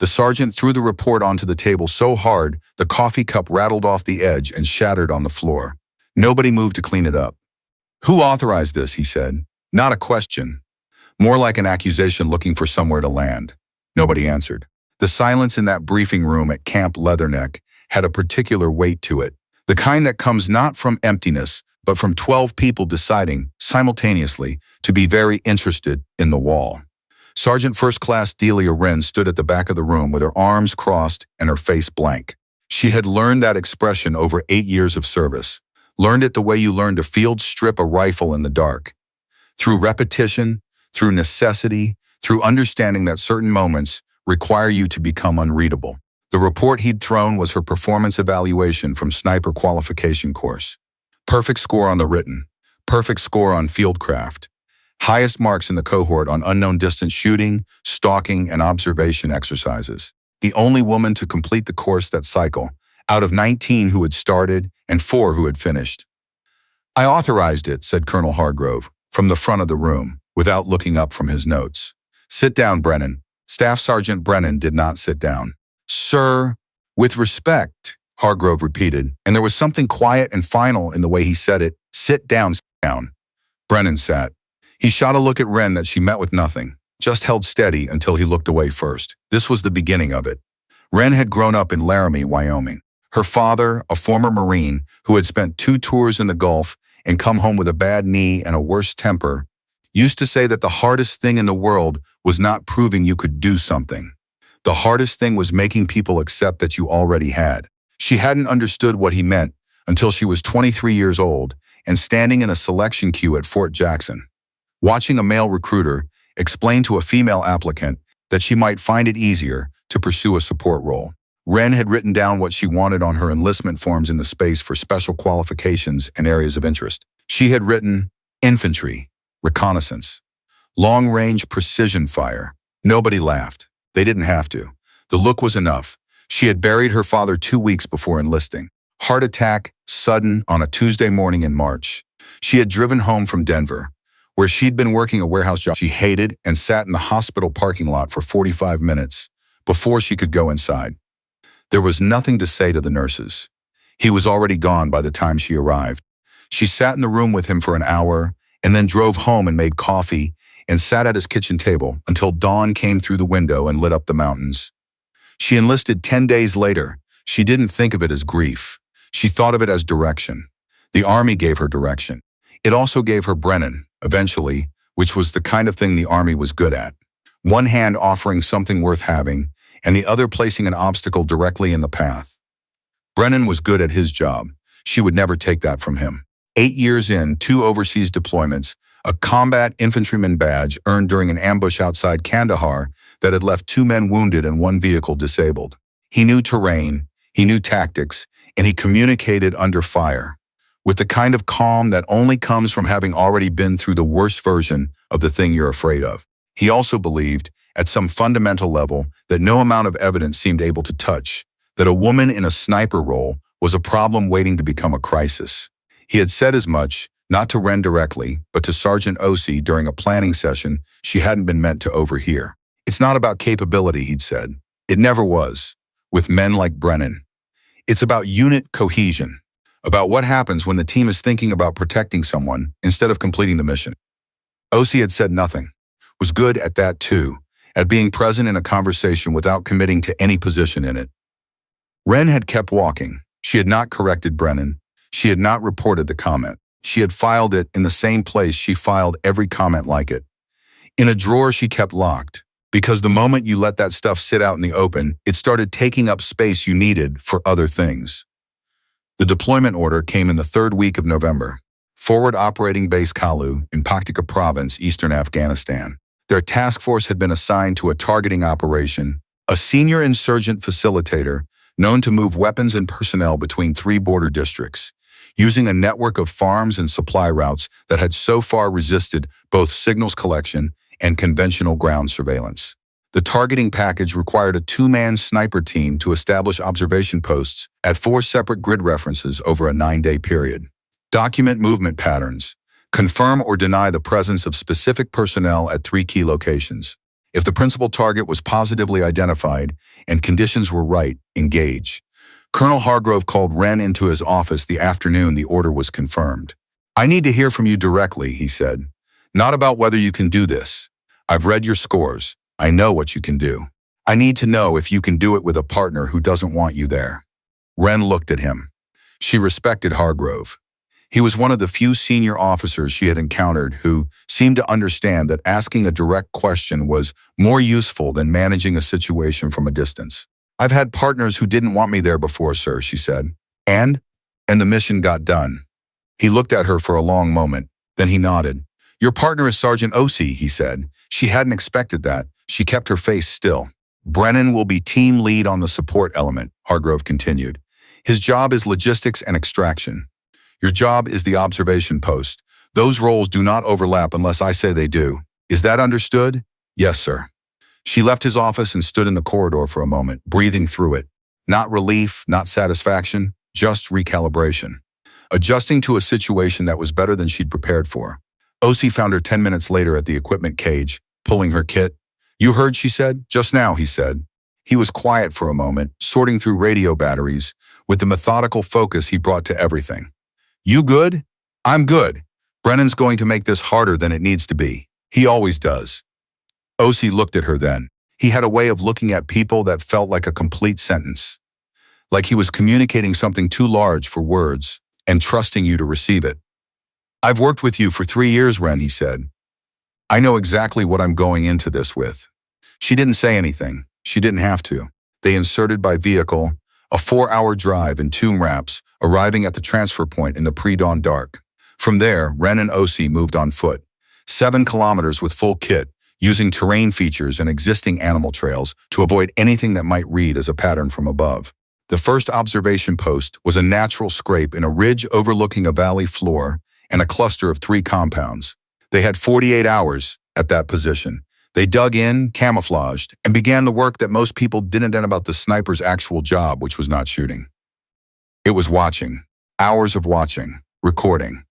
The sergeant threw the report onto the table so hard the coffee cup rattled off the edge and shattered on the floor. Nobody moved to clean it up. "Who authorized this?" he said. Not a question. More like an accusation looking for somewhere to land. Nobody answered. The silence in that briefing room at Camp Leatherneck had a particular weight to it. The kind that comes not from emptiness, but from 12 people deciding, simultaneously, to be very interested in the wall. Sergeant First Class Delia Wren stood at the back of the room with her arms crossed and her face blank. She had learned that expression over 8 years of service. Learned it the way you learn to field strip a rifle in the dark. Through repetition, through necessity, through understanding that certain moments require you to become unreadable. The report he'd thrown was her performance evaluation from sniper qualification course. Perfect score on the written. Perfect score on fieldcraft. Highest marks in the cohort on unknown distance shooting, stalking, and observation exercises. The only woman to complete the course that cycle, out of 19 who had started and 4 who had finished. "I authorized it," said Colonel Hargrove, from the front of the room, without looking up from his notes. "Sit down, Brennan." Staff Sergeant Brennan did not sit down. "Sir, with respect," Hargrove repeated, and there was something quiet and final in the way he said it. "Sit down, sit down." Brennan sat. He shot a look at Wren that she met with nothing, just held steady until he looked away first. This was the beginning of it. Wren had grown up in Laramie, Wyoming. Her father, a former Marine who had spent 2 tours in the Gulf and come home with a bad knee and a worse temper, used to say that the hardest thing in the world was not proving you could do something. The hardest thing was making people accept that you already had. She hadn't understood what he meant until she was 23 years old and standing in a selection queue at Fort Jackson, watching a male recruiter explain to a female applicant that she might find it easier to pursue a support role. Wren had written down what she wanted on her enlistment forms in the space for special qualifications and areas of interest. She had written infantry, reconnaissance, long-range precision fire. Nobody laughed. They didn't have to. The look was enough. She had buried her father 2 weeks before enlisting. Heart attack, sudden, on a Tuesday morning in March. She had driven home from Denver, where she'd been working a warehouse job she hated, and sat in the hospital parking lot for 45 minutes before she could go inside. There was nothing to say to the nurses. He was already gone by the time she arrived. She sat in the room with him for an hour and then drove home and made coffee and sat at his kitchen table until dawn came through the window and lit up the mountains. She enlisted 10 days later. She didn't think of it as grief. She thought of it as direction. The Army gave her direction. It also gave her Brennan, eventually, which was the kind of thing the Army was good at. One hand offering something worth having, and the other placing an obstacle directly in the path. Brennan was good at his job. She would never take that from him. 8 years in, 2 overseas deployments, a combat infantryman badge earned during an ambush outside Kandahar that had left 2 men wounded and 1 vehicle disabled. He knew terrain, he knew tactics, and he communicated under fire, with the kind of calm that only comes from having already been through the worst version of the thing you're afraid of. He also believed, at some fundamental level, that no amount of evidence seemed able to touch, that a woman in a sniper role was a problem waiting to become a crisis. He had said as much, not to Wren directly, but to Sergeant Ossie during a planning session she hadn't been meant to overhear. "It's not about capability," he'd said. "It never was, with men like Brennan. It's about unit cohesion, about what happens when the team is thinking about protecting someone instead of completing the mission." Ossie had said nothing, was good at that too, at being present in a conversation without committing to any position in it. Wren had kept walking. She had not corrected Brennan. She had not reported the comment. She had filed it in the same place she filed every comment like it. In a drawer she kept locked, because the moment you let that stuff sit out in the open, it started taking up space you needed for other things. The deployment order came in the 3rd week of November. Forward Operating Base Kalu in Paktika Province, eastern Afghanistan. Their task force had been assigned to a targeting operation, a senior insurgent facilitator known to move weapons and personnel between 3 border districts, using a network of farms and supply routes that had so far resisted both signals collection and conventional ground surveillance. The targeting package required a 2-man sniper team to establish observation posts at 4 separate grid references over a 9-day period. Document movement patterns. Confirm or deny the presence of specific personnel at 3 key locations. If the principal target was positively identified and conditions were right, engage. Colonel Hargrove called Wren into his office the afternoon the order was confirmed. I need to hear from you directly, he said. Not about whether you can do this. I've read your scores. I know what you can do. I need to know if you can do it with a partner who doesn't want you there. Wren looked at him. She respected Hargrove. He was one of the few senior officers she had encountered who seemed to understand that asking a direct question was more useful than managing a situation from a distance. I've had partners who didn't want me there before, sir, she said. And the mission got done. He looked at her for a long moment. Then he nodded. Your partner is Sergeant O.C., he said. She hadn't expected that. She kept her face still. Brennan will be team lead on the support element, Hargrove continued. His job is logistics and extraction. Your job is the observation post. Those roles do not overlap unless I say they do. Is that understood? Yes, sir. She left his office and stood in the corridor for a moment, breathing through it. Not relief, not satisfaction, just recalibration. Adjusting to a situation that was better than she'd prepared for. O.C. found her 10 minutes later at the equipment cage, pulling her kit. You heard, she said. Just now, he said. He was quiet for a moment, sorting through radio batteries, with the methodical focus he brought to everything. You good? I'm good. Brennan's going to make this harder than it needs to be. He always does. O.C. looked at her then. He had a way of looking at people that felt like a complete sentence. Like he was communicating something too large for words and trusting you to receive it. I've worked with you for 3 years, Wren, he said. I know exactly what I'm going into this with. She didn't say anything. She didn't have to. They inserted by vehicle, a 4-hour drive in 2 wraps, arriving at the transfer point in the pre-dawn dark. From there, Wren and O.C. moved on foot. 7 kilometers with full kit, using terrain features and existing animal trails to avoid anything that might read as a pattern from above. The first observation post was a natural scrape in a ridge overlooking a valley floor and a cluster of 3 compounds. They had 48 hours at that position. They dug in, camouflaged, and began the work that most people didn't know about the sniper's actual job, which was not shooting. It was watching. Hours of watching, recording,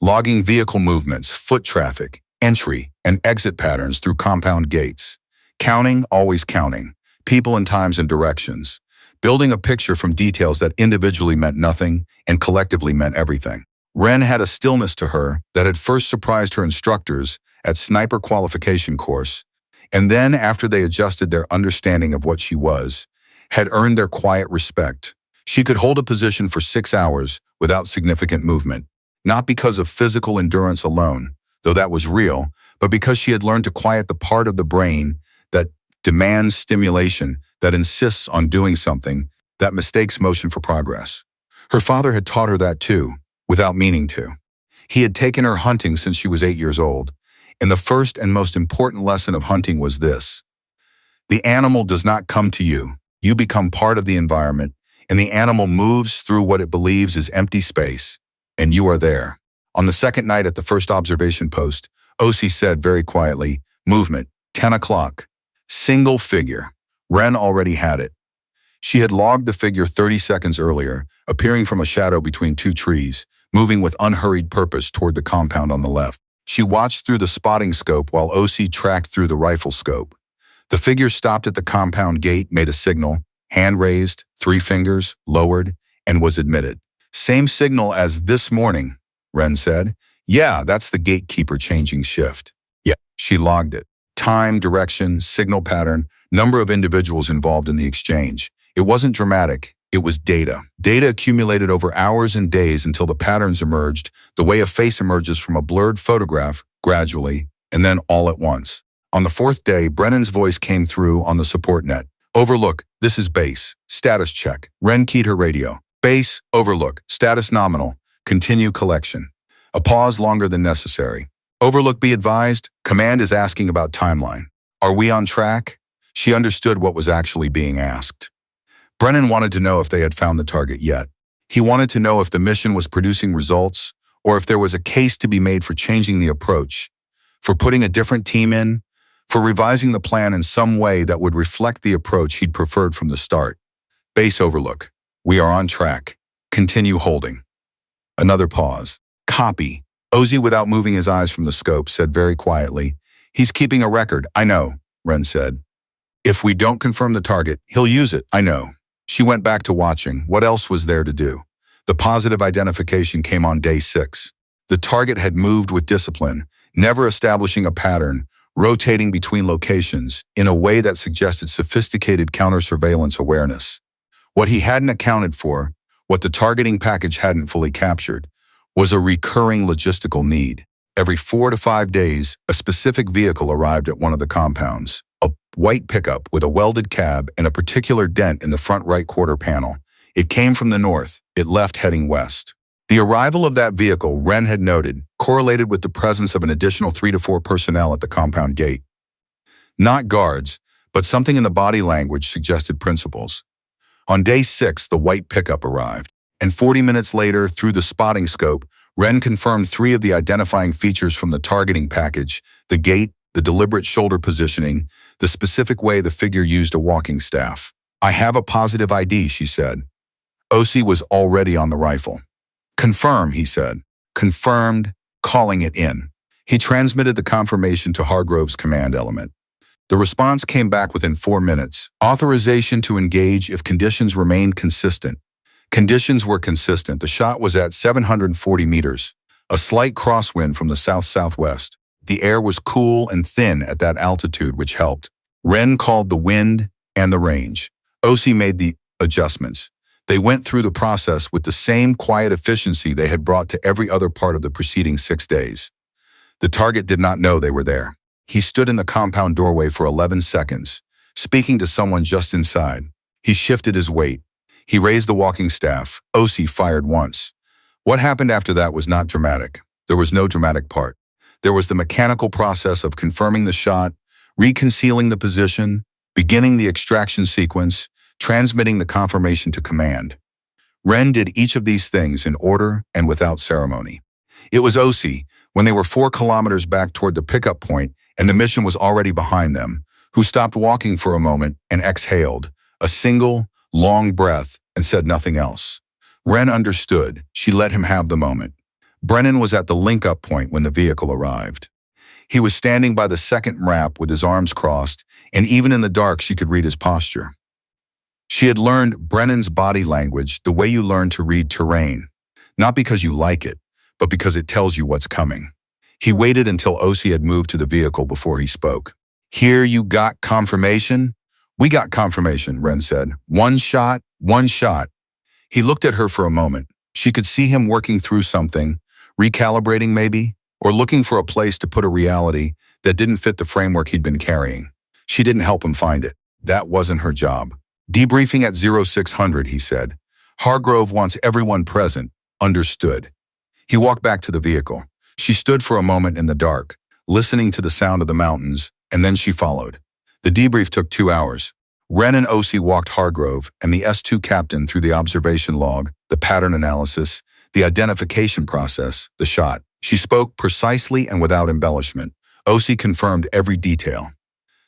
logging vehicle movements, foot traffic, entry, and exit patterns through compound gates. Counting, always counting, people and times and directions. Building a picture from details that individually meant nothing and collectively meant everything. Wren had a stillness to her that had first surprised her instructors at sniper qualification course, and then, after they adjusted their understanding of what she was, had earned their quiet respect. She could hold a position for 6 hours without significant movement, not because of physical endurance alone, though that was real, but because she had learned to quiet the part of the brain that demands stimulation, that insists on doing something, that mistakes motion for progress. Her father had taught her that too, without meaning to. He had taken her hunting since she was 8 years old, and the first and most important lesson of hunting was this. The animal does not come to you. You become part of the environment, and the animal moves through what it believes is empty space, and you are there. On the second night at the first observation post, O.C. said very quietly, movement, 10 o'clock. Single figure. Wren already had it. She had logged the figure 30 seconds earlier, appearing from a shadow between 2 trees, moving with unhurried purpose toward the compound on the left. She watched through the spotting scope while O.C. tracked through the rifle scope. The figure stopped at the compound gate, made a signal, hand raised, 3 fingers, lowered, and was admitted. Same signal as this morning, Wren said. Yeah, that's the gatekeeper changing shift. Yeah, she logged it. Time, direction, signal pattern, number of individuals involved in the exchange. It wasn't dramatic. It was data. Data accumulated over hours and days until the patterns emerged, the way a face emerges from a blurred photograph, gradually, and then all at once. On the 4th day, Brennan's voice came through on the support net. Overlook, this is base. Status check. Wren keyed her radio. Base, overlook, status nominal. Continue collection. A pause longer than necessary. Overlook, be advised, command is asking about timeline. Are we on track? She understood what was actually being asked. Brennan wanted to know if they had found the target yet. He wanted to know if the mission was producing results, or if there was a case to be made for changing the approach, for putting a different team in, for revising the plan in some way that would reflect the approach he'd preferred from the start. Base overlook. We are on track. Continue holding. Another pause. Copy. O.C. without moving his eyes from the scope said very quietly, he's keeping a record, I know. Wren said. If we don't confirm the target, he'll use it, I know. She went back to watching. What else was there to do? The positive identification came on day 6. The target had moved with discipline, never establishing a pattern, rotating between locations in a way that suggested sophisticated counter-surveillance awareness. What he hadn't accounted for, what the targeting package hadn't fully captured, was a recurring logistical need. Every 4 to 5 days, a specific vehicle arrived at one of the compounds. A white pickup with a welded cab and a particular dent in the front right quarter panel. It came from the north. It left heading west. The arrival of that vehicle, Wren had noted, correlated with the presence of an additional 3 to 4 personnel at the compound gate. Not guards, but something in the body language suggested principals. On day 6, the white pickup arrived, and 40 minutes later, through the spotting scope, Wren confirmed 3 of the identifying features from the targeting package: the gait, the deliberate shoulder positioning, the specific way the figure used a walking staff. I have a positive ID, she said. OC was already on the rifle. Confirm, he said. Confirmed, calling it in. He transmitted the confirmation to Hargrove's command element. The response came back within 4 minutes. Authorization to engage if conditions remained consistent. Conditions were consistent. The shot was at 740 meters. A slight crosswind from the south-southwest. The air was cool and thin at that altitude, which helped. Wren called the wind and the range. OC made the adjustments. They went through the process with the same quiet efficiency they had brought to every other part of the preceding 6 days. The target did not know they were there. He stood in the compound doorway for 11 seconds, speaking to someone just inside. He shifted his weight. He raised the walking staff. OC fired once. What happened after that was not dramatic. There was no dramatic part. There was the mechanical process of confirming the shot, reconcealing the position, beginning the extraction sequence, transmitting the confirmation to command. Wren did each of these things in order and without ceremony. It was OC, when they were 4 kilometers back toward the pickup point and the mission was already behind them, who stopped walking for a moment and exhaled, a single, long breath, and said nothing else. Wren understood. She let him have the moment. Brennan was at the link-up point when the vehicle arrived. He was standing by the second MRAP with his arms crossed, and even in the dark she could read his posture. She had learned Brennan's body language the way you learn to read terrain, not because you like it, but because it tells you what's coming. He waited until OC had moved to the vehicle before he spoke. Here you got confirmation? We got confirmation, Wren said. One shot. He looked at her for a moment. She could see him working through something, recalibrating maybe, or looking for a place to put a reality that didn't fit the framework he'd been carrying. She didn't help him find it. That wasn't her job. Debriefing at 0600, he said. Hargrove wants everyone present. Understood. He walked back to the vehicle. She stood for a moment in the dark, listening to the sound of the mountains, and then she followed. The debrief took 2 hours. Wren and OC walked Hargrove and the S2 captain through the observation log, the pattern analysis, the identification process, the shot. She spoke precisely and without embellishment. OC confirmed every detail.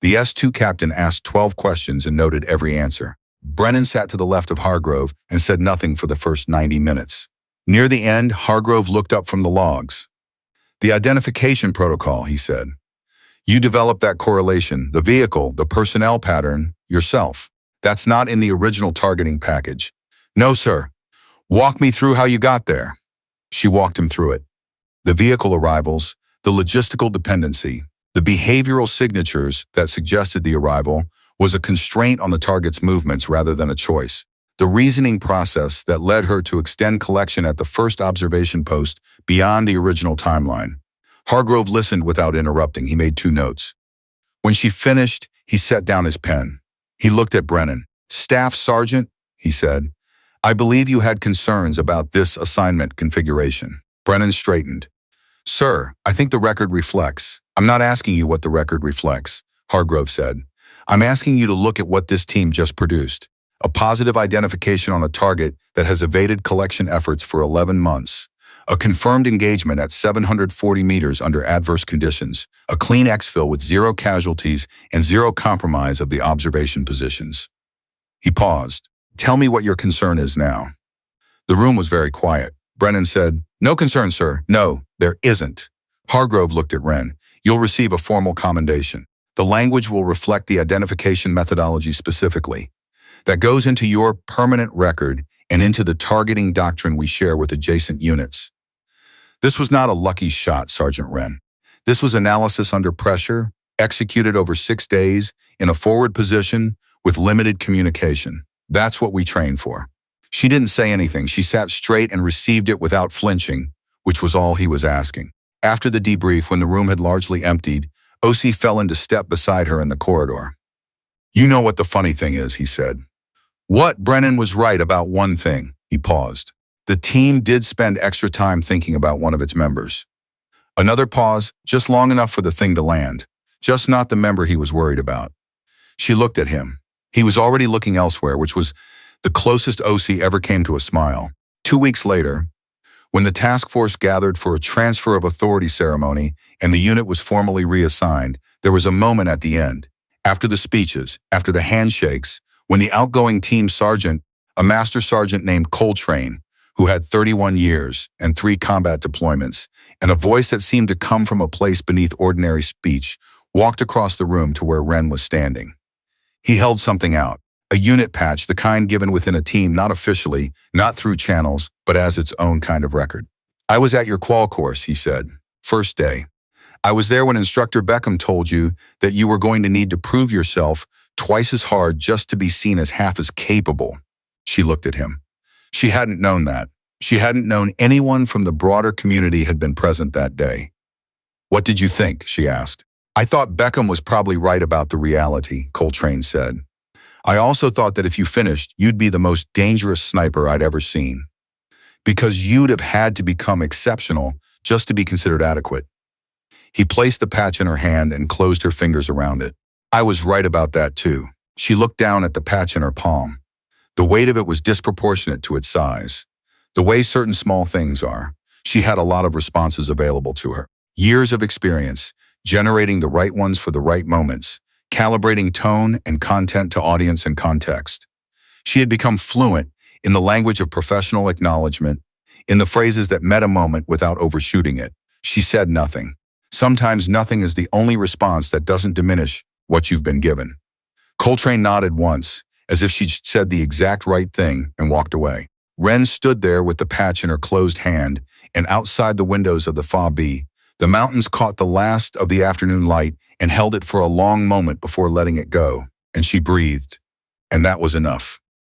The S2 captain asked 12 questions and noted every answer. Brennan sat to the left of Hargrove and said nothing for the first 90 minutes. Near the end, Hargrove looked up from the logs. The identification protocol, he said. You developed that correlation, the vehicle, the personnel pattern, yourself. That's not in the original targeting package. No, sir. Walk me through how you got there. She walked him through it. The vehicle arrivals, the logistical dependency, the behavioral signatures that suggested the arrival was a constraint on the target's movements rather than a choice. The reasoning process that led her to extend collection at the first observation post beyond the original timeline. Hargrove listened without interrupting. He made 2 notes. When she finished, he set down his pen. He looked at Brennan. Staff Sergeant, he said, I believe you had concerns about this assignment configuration. Brennan straightened. Sir, I think the record reflects. I'm not asking you what the record reflects, Hargrove said. I'm asking you to look at what this team just produced. A positive identification on a target that has evaded collection efforts for 11 months. A confirmed engagement at 740 meters under adverse conditions. A clean exfil with 0 casualties and 0 compromise of the observation positions. He paused. Tell me what your concern is now. The room was very quiet. Brennan said, No concern, sir. No, there isn't. Hargrove looked at Wren. You'll receive a formal commendation. The language will reflect the identification methodology specifically. That goes into your permanent record and into the targeting doctrine we share with adjacent units. This was not a lucky shot, Sergeant Wren. This was analysis under pressure, executed over 6 days, in a forward position, with limited communication. That's what we train for. She didn't say anything. She sat straight and received it without flinching, which was all he was asking. After the debrief, when the room had largely emptied, OC fell into step beside her in the corridor. "You know what the funny thing is," he said. "What? Brennan was right about one thing." He paused. The team did spend extra time thinking about one of its members. Another pause, just long enough for the thing to land. Just not the member he was worried about. She looked at him. He was already looking elsewhere, which was the closest OC ever came to a smile. 2 weeks later, when the task force gathered for a transfer of authority ceremony and the unit was formally reassigned, there was a moment at the end. After the speeches, after the handshakes, when the outgoing team sergeant, a Master Sergeant named Coltrane, who had 31 years and 3 combat deployments, and a voice that seemed to come from a place beneath ordinary speech, walked across the room to where Wren was standing. He held something out, a unit patch, the kind given within a team, not officially, not through channels, but as its own kind of record. "I was at your qual course," he said. "First day. I was there when Instructor Beckham told you that you were going to need to prove yourself twice as hard just to be seen as half as capable." She looked at him. She hadn't known that. She hadn't known anyone from the broader community had been present that day. "What did you think?" she asked. "I thought Beckham was probably right about the reality," Coltrane said. "I also thought that if you finished, you'd be the most dangerous sniper I'd ever seen. Because you'd have had to become exceptional just to be considered adequate." He placed the patch in her hand and closed her fingers around it. "I was right about that too." She looked down at the patch in her palm. The weight of it was disproportionate to its size. The way certain small things are. She had a lot of responses available to her. Years of experience, generating the right ones for the right moments, calibrating tone and content to audience and context. She had become fluent in the language of professional acknowledgment, in the phrases that met a moment without overshooting it. She said nothing. Sometimes nothing is the only response that doesn't diminish what you've been given. Coltrane nodded once, as if she'd said the exact right thing, and walked away. Wren stood there with the patch in her closed hand, and outside the windows of the FA-B, the mountains caught the last of the afternoon light and held it for a long moment before letting it go, and she breathed. And that was enough.